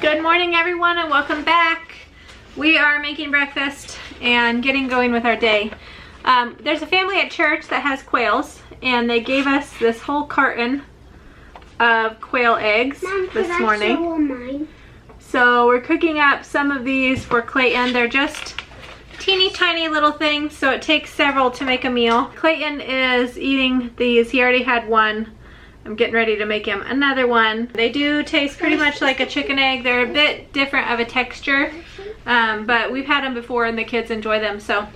Good morning everyone and welcome back. We are making breakfast and getting going with our day. There's a family at church that has quails and they gave us this whole carton of quail eggs this morning. So we're cooking up some of these for Clayton. They're just teeny tiny little things, so it takes several to make a meal. Clayton is eating these. He already had one. I'm getting ready to make him another one. They do taste pretty much like a chicken egg. They're a bit different of a texture, but we've had them before and the kids enjoy them. So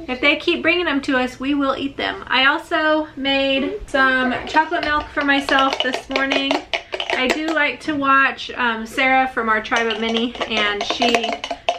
if they keep bringing them to us, we will eat them. I also made some chocolate milk for myself this morning. I do like to watch Sarah from our Tribe of Mini, and she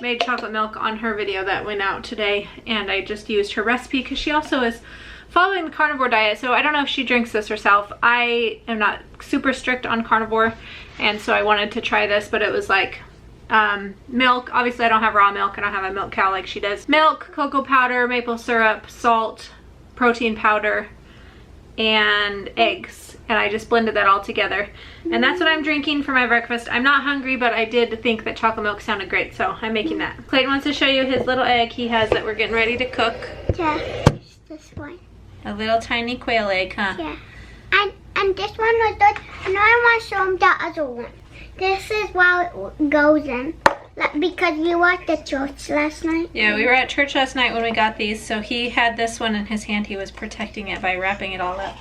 made chocolate milk on her video that went out today, and I just used her recipe because she also is following the carnivore diet, so I don't know if she drinks this herself. I am not super strict on carnivore, and so I wanted to try this, but it was like milk. Obviously I don't have raw milk. I don't have a milk cow like she does. Milk, cocoa powder, maple syrup, salt, protein powder, and eggs, and I just blended that all together, and that's what I'm drinking for my breakfast. I'm not hungry, but I did think that chocolate milk sounded great, so I'm making that. Clayton wants to show you his little egg he has that we're getting ready to cook. Yeah, it's this one. A little tiny quail egg, huh? Yeah. And this one was good. And I want to show him the other one. This is how it goes in. Like, because we were at the church last night. Yeah, we were at church last night when we got these. So he had this one in his hand. He was protecting it by wrapping it all up.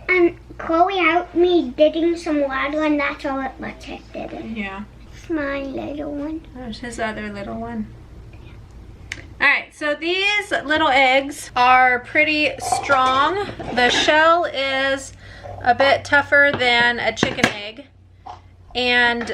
And Chloe helped me digging some water, and that's how it protected it. Yeah. It's my little one. There's his other little one. Alright, so these little eggs are pretty strong. The shell is a bit tougher than a chicken egg. And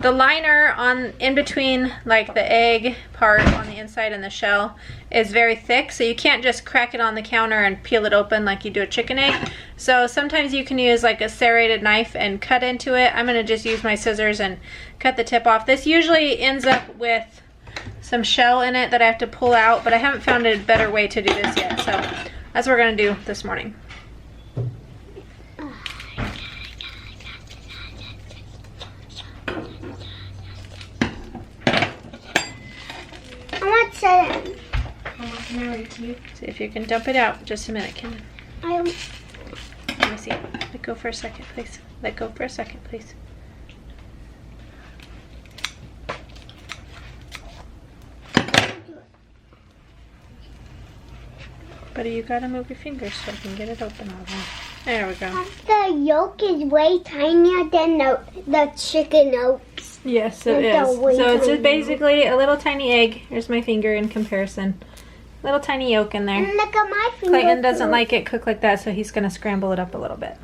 the liner on in between, like the egg part on the inside and the shell, is very thick. So you can't just crack it on the counter and peel it open like you do a chicken egg. So sometimes you can use like a serrated knife and cut into it. I'm going to just use my scissors and cut the tip off. This usually ends up with some shell in it that I have to pull out, but I haven't found a better way to do this yet, so that's what we're gonna do this morning. I want to See if you can dump it out. Just a minute, Kim. Let me see. Let go for a second, please. Let go for a second, please. But you gotta move your fingers so I can get it open all right. There we go. The yolk is way tinier than the chicken yolks. Yes, it is. So it's just basically a little tiny egg. Here's my finger in comparison. Little tiny yolk in there. And look at my finger. Clayton doesn't like it cooked like that, so he's gonna scramble it up a little bit.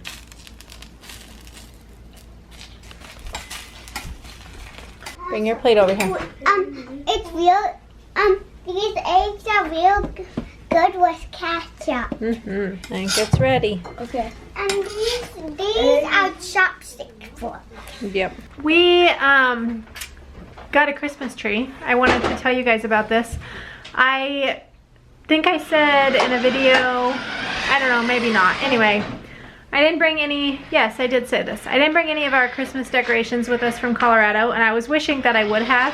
Bring your plate over here. It's real. These eggs are real good with ketchup. I think it's ready. Okay. And these are chopsticks for. Yep. We got a Christmas tree. I wanted to tell you guys about this. I think I said in a video, I don't know, maybe not. Anyway, I didn't bring any, yes, I did say this. I didn't bring any of our Christmas decorations with us from Colorado, and I was wishing that I would have.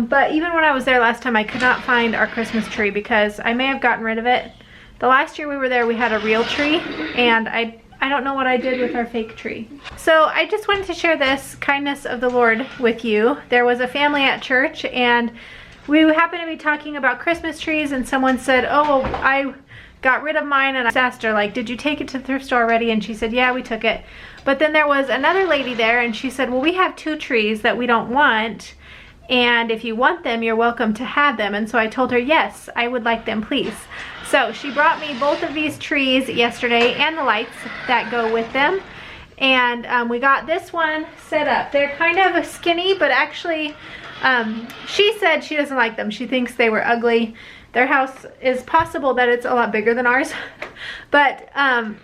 But even when I was there last time, I could not find our Christmas tree because I may have gotten rid of it. The last year we were there, we had a real tree, and I don't know what I did with our fake tree. So I just wanted to share this kindness of the Lord with you. There was a family at church, and we happened to be talking about Christmas trees, and someone said, oh, I got rid of mine, and I asked her, like, did you take it to the thrift store already? And she said, yeah, we took it. But then there was another lady there, and she said, well, we have 2 trees that we don't want, and if you want them, you're welcome to have them. And so I told her, yes, I would like them, please. So she brought me both of these trees yesterday and the lights that go with them. And we got this one set up. They're kind of skinny, but actually, she said she doesn't like them. She thinks they were ugly. Their house is possible that it's a lot bigger than ours, but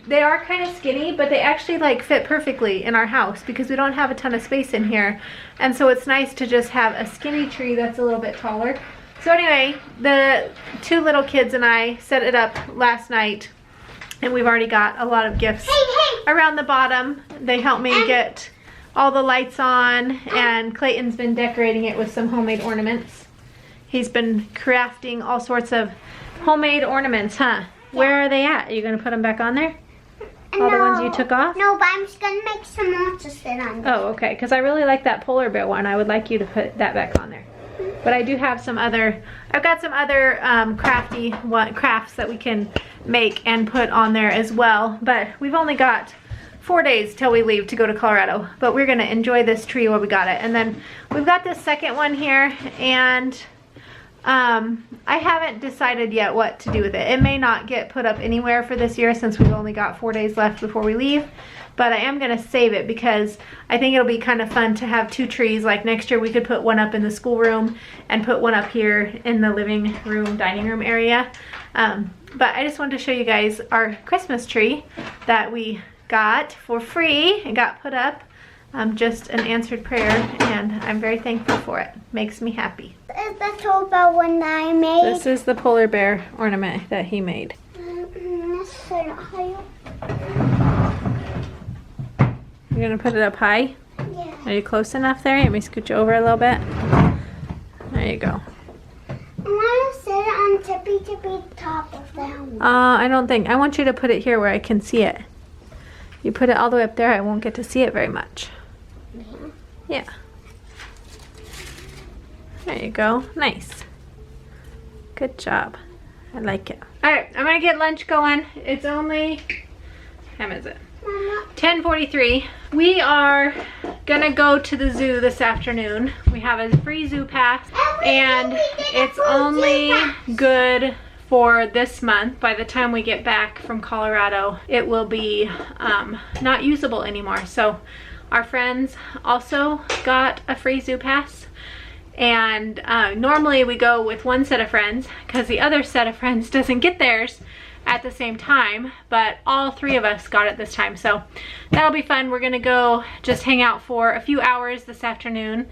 they are kind of skinny, but they actually like fit perfectly in our house because we don't have a ton of space in here. And so it's nice to just have a skinny tree that's a little bit taller. So anyway, the 2 little kids and I set it up last night, and we've already got a lot of gifts around the bottom. They helped me get all the lights on, and Clayton's been decorating it with some homemade ornaments. He's been crafting all sorts of homemade ornaments, huh? Where are they at? Are you gonna put them back on there? All the ones you took off? No, but I'm just gonna make some more to sit on. Oh, okay, because I really like that polar bear one. I would like you to put that back on there. But I do have some other, I've got some other crafts that we can make and put on there as well. But we've only got 4 days till we leave to go to Colorado. But we're gonna enjoy this tree while we got it. And then we've got this second one here, and I haven't decided yet what to do with it. It may not get put up anywhere for this year since we've only got 4 days left before we leave. But I am gonna save it because I think it'll be kind of fun to have 2 trees. Like next year we could put one up in the schoolroom and put one up here in the living room, dining room area. But I just wanted to show you guys our Christmas tree that we got for free and got put up. Just an answered prayer, and I'm very thankful for it. Makes me happy. Is the toba one that I made? This is the polar bear ornament that he made. You're gonna put it up high? Yeah. Are you close enough there? Let me scoot you over a little bit. There you go. I want to sit on tippy top of that one. I don't think. I want you to put it here where I can see it. You put it all the way up there, I won't get to see it very much. Yeah. There you go. Nice. Good job. I like it. Alright, I'm gonna get lunch going. It's only, what time is it? 10:43. We are gonna go to the zoo this afternoon. We have a free zoo pass, and it's only good for this month. By the time we get back from Colorado, it will be not usable anymore. So our friends also got a free zoo pass, and normally we go with one set of friends because the other set of friends doesn't get theirs at the same time, but all 3 of us got it this time, so that'll be fun. We're gonna go just hang out for a few hours this afternoon.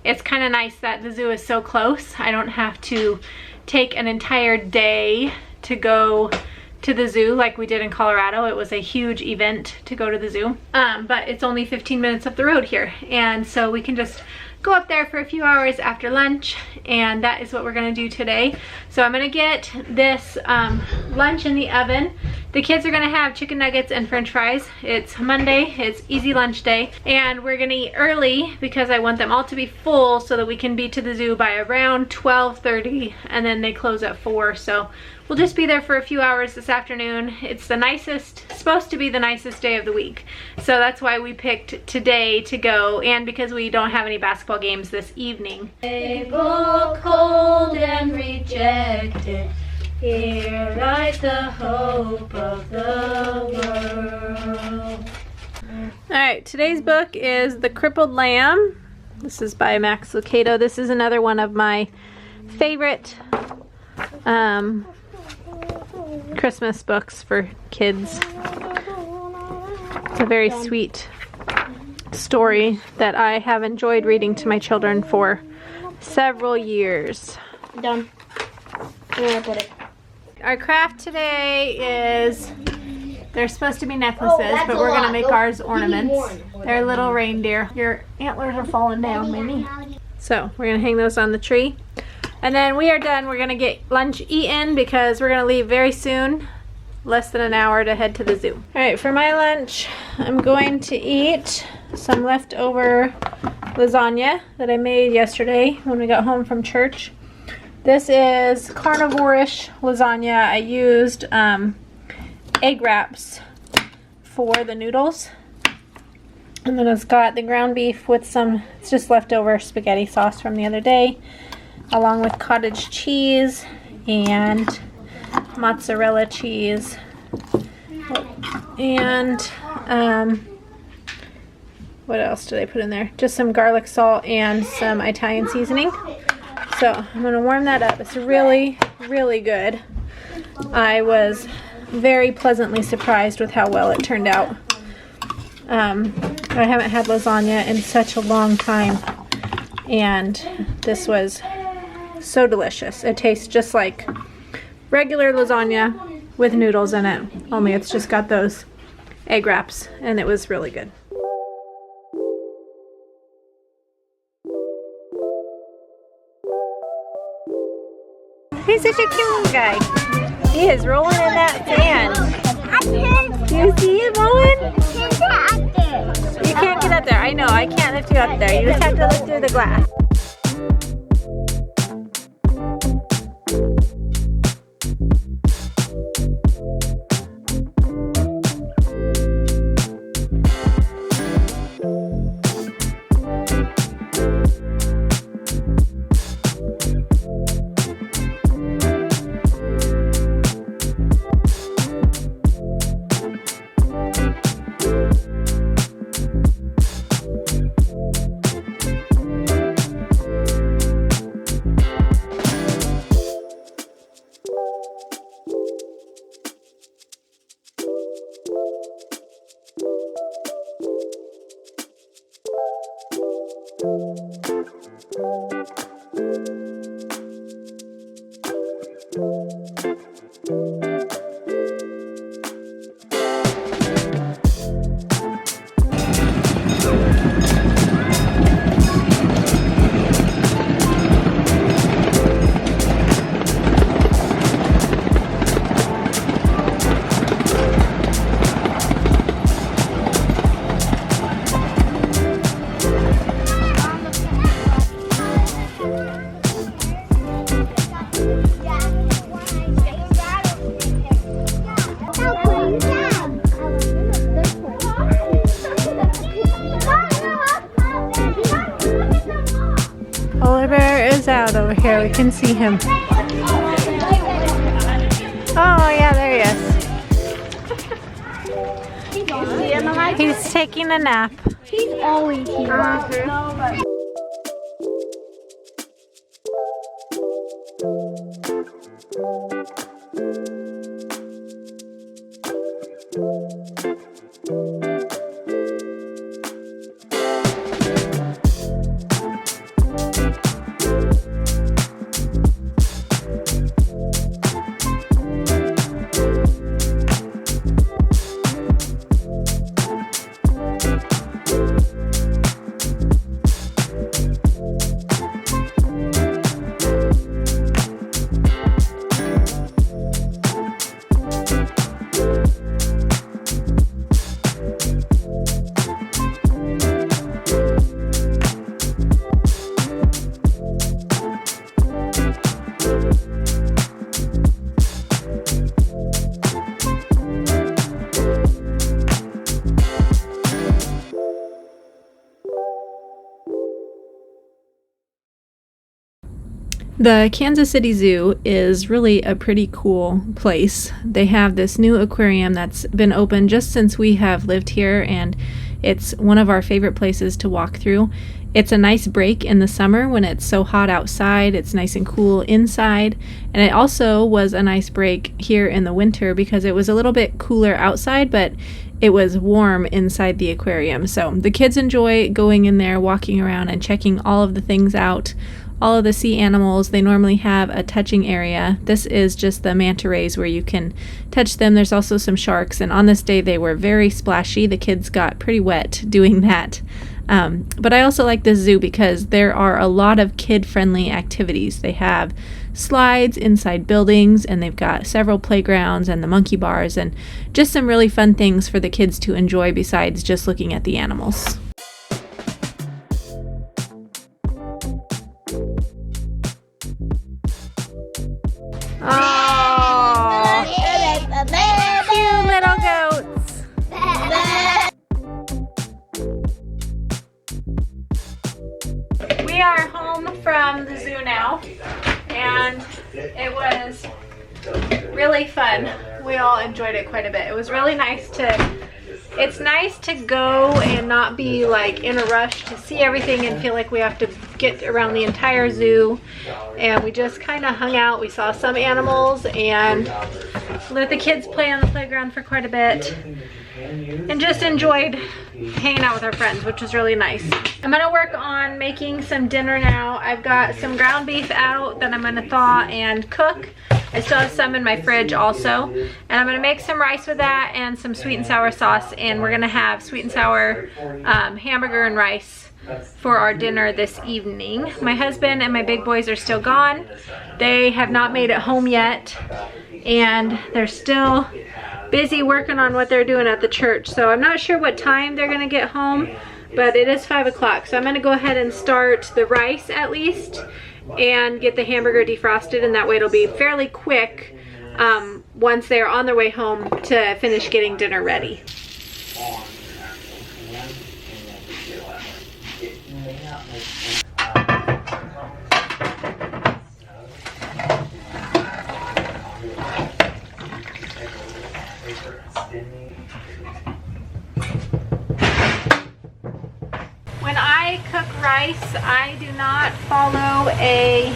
It's kind of nice that the zoo is so close. I don't have to take an entire day to go to the zoo like we did in Colorado. It was a huge event to go to the zoo, but it's only 15 minutes up the road here, and so we can just go up there for a few hours after lunch, and that is what we're gonna do today. So I'm gonna get this lunch in the oven. The kids are gonna have chicken nuggets and french fries. It's Monday, it's easy lunch day, and we're gonna eat early because I want them all to be full so that we can be to the zoo by around 12:30, and then they close at 4. So we'll just be there for a few hours this afternoon. It's the nicest, supposed to be the nicest day of the week. So that's why we picked today to go, and because we don't have any basketball games this evening. Able, cold, and rejected, here lies the hope of the world. Alright, today's book is The Crippled Lamb. This is by Max Lucado. This is another one of my favorite Christmas books for kids. It's a very sweet story that I have enjoyed reading to my children for several years. Done. Where I put it. Our craft today is, they're supposed to be necklaces, but we're gonna make ours ornaments. They're little reindeer. Your antlers are falling down, Minnie. So we're gonna hang those on the tree. And then we are done. We're gonna get lunch eaten because we're gonna leave very soon. Less than an hour to head to the zoo. All right, for my lunch, I'm going to eat some leftover lasagna that I made yesterday when we got home from church. This is carnivore-ish lasagna. I used egg wraps for the noodles. And then it's got the ground beef with some, it's just leftover spaghetti sauce from the other day, along with cottage cheese and mozzarella cheese. And what else did I put in there? Just some garlic salt and some Italian seasoning. So I'm gonna warm that up. It's really, really good. I was very pleasantly surprised with how well it turned out. I haven't had lasagna in such a long time, and this was so delicious. It tastes just like regular lasagna with noodles in it, only it's just got those egg wraps, and it was really good. He's such a cute little guy. He is rolling in that sand. Do you see him, Owen? You can't get up there. I know, I can't lift you up there. You just have to look through the glass. Polar bear is out over here. We can see him. Oh yeah, there he is. He's taking a nap. He's always here. The Kansas City Zoo is really a pretty cool place. They have this new aquarium that's been open just since we have lived here, and it's one of our favorite places to walk through. It's a nice break in the summer when it's so hot outside. It's nice and cool inside, and it also was a nice break here in the winter because it was a little bit cooler outside, but it was warm inside the aquarium. So the kids enjoy going in there, walking around and checking all of the things out. All of the sea animals, they normally have a touching area. This is just the manta rays where you can touch them. There's also some sharks, and on this day they were very splashy. The kids got pretty wet doing that. But I also like this zoo because there are a lot of kid-friendly activities. They have slides inside buildings, and they've got several playgrounds and the monkey bars, and just some really fun things for the kids to enjoy besides just looking at the animals. Oh, cute little goats. We are home from the zoo now, and it was really fun. We all enjoyed it quite a bit. It was really nice it's nice to go and not be like in a rush to see everything and feel like we have to get around the entire zoo. And we just kind of hung out. We saw some animals and let the kids play on the playground for quite a bit and just enjoyed hanging out with our friends, which was really nice. I'm gonna work on making some dinner now. I've got some ground beef out that I'm gonna thaw and cook. I still have some in my fridge also, and I'm gonna make some rice with that and some sweet and sour sauce, and we're gonna have sweet and sour hamburger and rice for our dinner this evening. My husband and my big boys are still gone. They have not made it home yet, and they're still busy working on what they're doing at the church. So I'm not sure what time they're gonna get home, but it is 5 o'clock. So I'm gonna go ahead and start the rice at least and get the hamburger defrosted, and that way it'll be fairly quick once they're on their way home to finish getting dinner ready. When I cook rice, I do not follow a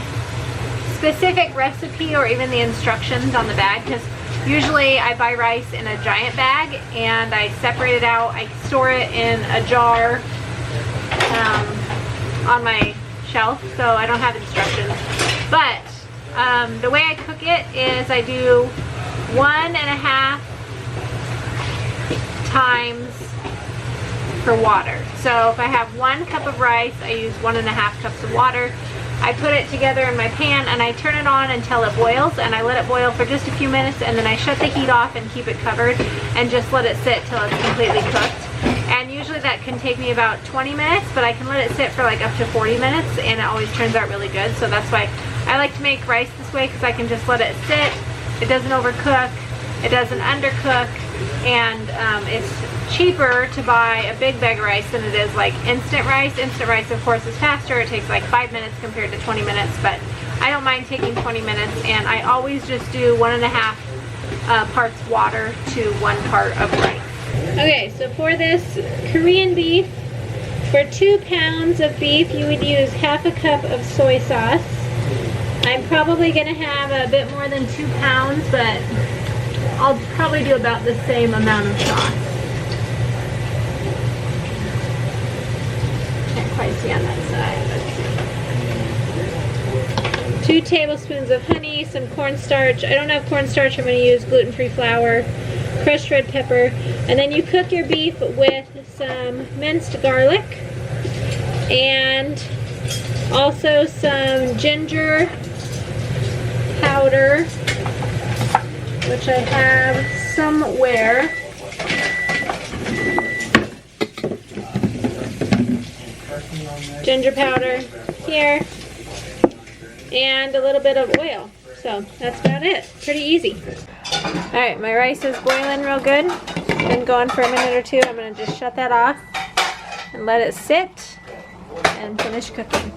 specific recipe or even the instructions on the bag, because usually I buy rice in a giant bag and I separate it out. I store it in a jar on my shelf, so I don't have instructions. But the way I cook it is I do 1.5 times for water. So if I have 1 cup of rice, I use 1.5 cups of water. I put it together in my pan and I turn it on until it boils, and I let it boil for just a few minutes, and then I shut the heat off and keep it covered and just let it sit till it's completely cooked. And usually that can take me about 20 minutes, but I can let it sit for like up to 40 minutes, and it always turns out really good. So that's why I like to make rice this way, because I can just let it sit. It doesn't overcook, it doesn't undercook, and it's cheaper to buy a big bag of rice than it is like instant rice. Instant rice, of course, is faster. It takes like 5 minutes compared to 20 minutes, but I don't mind taking 20 minutes, and I always just do 1.5 parts water to 1 part of rice. Okay, so for this Korean beef, for 2 pounds of beef, you would use 1/2 cup of soy sauce. I'm probably gonna have a bit more than 2 pounds, but I'll probably do about the same amount of sauce. Can't quite see on that side. Let's see. 2 tablespoons of honey, some cornstarch. I don't have cornstarch, I'm going to use gluten-free flour, crushed red pepper, and then you cook your beef with some minced garlic and also some ginger powder, which I have somewhere. Ginger powder here, and a little bit of oil. So that's about it. Pretty easy. Alright, my rice is boiling real good. Been going for a minute or 2. I'm going to just shut that off and let it sit and finish cooking.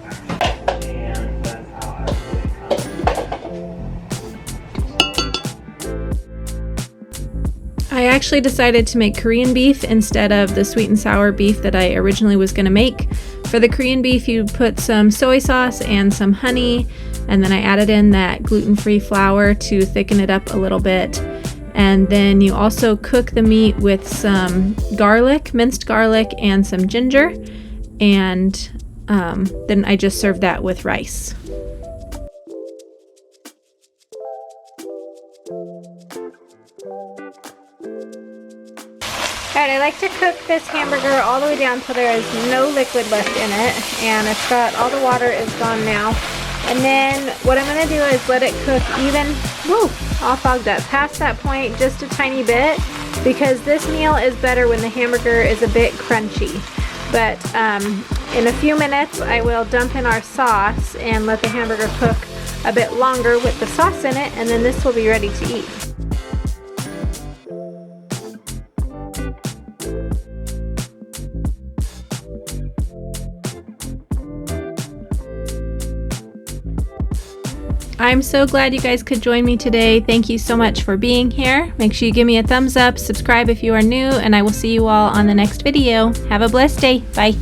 I actually decided to make Korean beef instead of the sweet and sour beef that I originally was going to make. For the Korean beef, you put some soy sauce and some honey, and then I added in that gluten-free flour to thicken it up a little bit. And then you also cook the meat with some garlic, minced garlic, and some ginger, and then I just served that with rice. Alright, I like to cook this hamburger all the way down till there is no liquid left in it, and it's got, all the water is gone now. And then what I'm going to do is let it cook even, all fogged up, past that point just a tiny bit, because this meal is better when the hamburger is a bit crunchy. But in a few minutes I will dump in our sauce and let the hamburger cook a bit longer with the sauce in it, and then this will be ready to eat. I'm so glad you guys could join me today. Thank you so much for being here. Make sure you give me a thumbs up, subscribe if you are new, and I will see you all on the next video. Have a blessed day. Bye.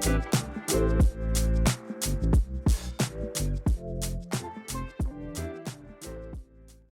Bye.